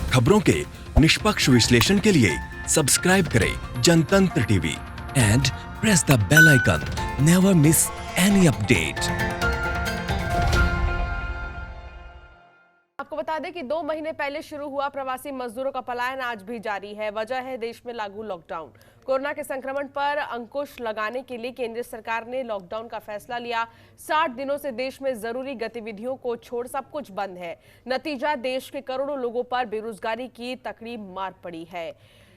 खबरों के निष्पक्ष विश्लेषण के लिए सब्सक्राइब करें Jantantra TV and press the bell icon. Never miss any update. आपको बता दें कि 2 महीने पहले शुरू हुआ प्रवासी मजदूरों का पलायन आज भी जारी है। वजह है देश में लागू लॉकडाउन। कोरोना के संक्रमण पर अंकुश लगाने के लिए केंद्र सरकार ने लॉकडाउन का फैसला लिया। 60 दिनों से देश में जरूरी गतिविधियों को छोड़ सब कुछ बंद है। नतीजा, देश के करोड़ों लोगों पर बेरोजगारी की तकड़ी मार पड़ी है।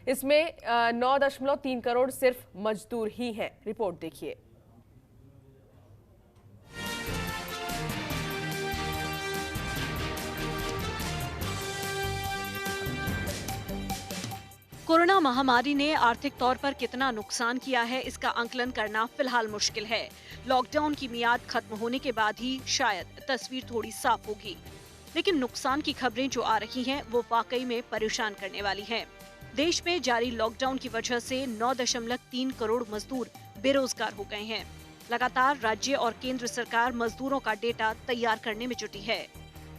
इसमें 9.3 करोड़ सिर्फ मजदूर ही हैं। रिपोर्ट देखिए। कोरोना महामारी ने आर्थिक तौर पर कितना नुकसान किया है, इसका आंकलन करना फिलहाल मुश्किल है। लॉकडाउन की मियाद खत्म होने के बाद ही शायद तस्वीर थोड़ी साफ होगी। लेकिन नुकसान की खबरें जो आ रही हैं, वो वाकई में परेशान करने वाली हैं। देश में जारी लॉकडाउन की वजह से 9.3 करोड़ मजदूर बेरोजगार हो गए हैं। लगातार राज्य और केंद्र सरकार मजदूरों का डेटा तैयार करने में जुटी है।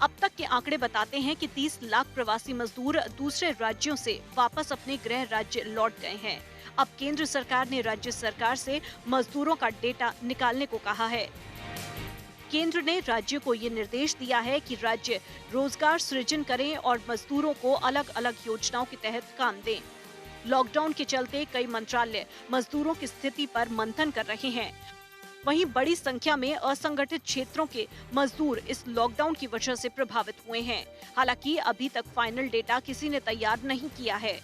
अब तक के आंकड़े बताते हैं कि 30 लाख प्रवासी मजदूर दूसरे राज्यों से वापस अपने गृह राज्य लौट गए हैं। अब केंद्र सरकार ने राज्य सरकार से मजदूरों का डेटा निकालने को कहा है। केंद्र ने राज्य को ये निर्देश दिया है कि राज्य रोजगार सृजन करें और मजदूरों को अलग अलग योजनाओं के तहत काम दें। लॉकडाउन के चलते कई मंत्रालय मजदूरों की स्थिति पर मंथन कर रहे हैं। वहीं बड़ी संख्या में असंगठित क्षेत्रों के मजदूर इस लॉकडाउन की वजह से प्रभावित हुए हैं। हालांकि अभी तक फाइनल डेटा किसी ने तैयार नहीं किया है।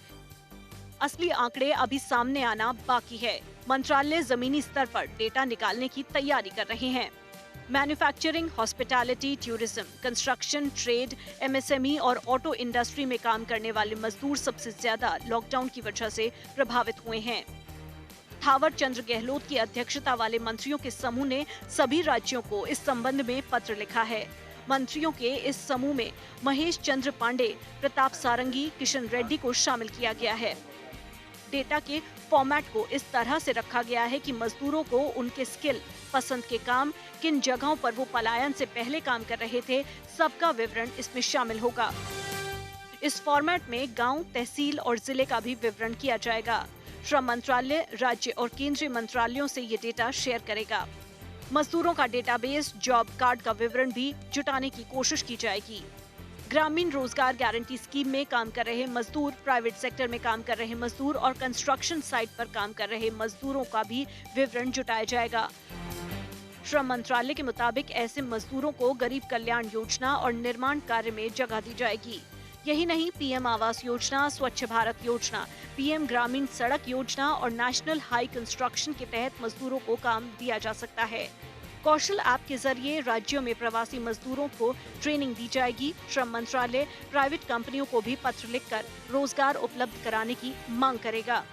असली आंकड़े अभी सामने आना बाकी है। मंत्रालय जमीनी स्तर पर डेटा निकालने की तैयारी कर रहे हैं। Manufacturing, hospitality, tourism, construction, trade, MSME और ऑटो इंडस्ट्री में काम करने वाले मजदूर सबसे ज्यादा लॉकडाउन की वजह से प्रभावित हुए हैं। थावर चंद्र गहलोत की अध्यक्षता वाले मंत्रियों के समूह ने सभी राज्यों को इस संबंध में पत्र लिखा है। मंत्रियों के इस समूह में महेश चंद्र पांडे, प्रताप सारंगी, किशन रेड्डी को शामिल किया गया है। डेटा के फॉर्मेट को इस तरह से रखा गया है कि मजदूरों को उनके स्किल, पसंद के काम, किन जगहों पर वो पलायन से पहले काम कर रहे थे, सबका विवरण इसमें शामिल होगा। इस फॉर्मेट में गांव, तहसील और जिले का भी विवरण किया जाएगा। श्रम मंत्रालय राज्य और केंद्रीय मंत्रालयों से ये डेटा शेयर करेगा। मजदूरों का डेटाबेस, जॉब कार्ड का विवरण भी जुटाने की कोशिश की जाएगी। ग्रामीण रोजगार गारंटी स्कीम में काम कर रहे मजदूर, प्राइवेट सेक्टर में काम कर रहे मजदूर और कंस्ट्रक्शन साइट पर काम कर रहे मजदूरों का भी विवरण जुटाया जाएगा। श्रम मंत्रालय के मुताबिक ऐसे मजदूरों को गरीब कल्याण योजना और निर्माण कार्य में जगह दी जाएगी। यही नहीं, पीएम आवास योजना, स्वच्छ भारत योजना, पीएम ग्रामीण सड़क योजना और नेशनल हाई कंस्ट्रक्शन के तहत मजदूरों को काम दिया जा सकता है। कौशल ऐप के जरिए राज्यों में प्रवासी मजदूरों को ट्रेनिंग दी जाएगी। श्रम मंत्रालय प्राइवेट कंपनियों को भी पत्र लिखकर रोजगार उपलब्ध कराने की मांग करेगा।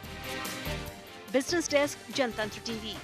बिजनेस डेस्क, जनतंत्र टीवी।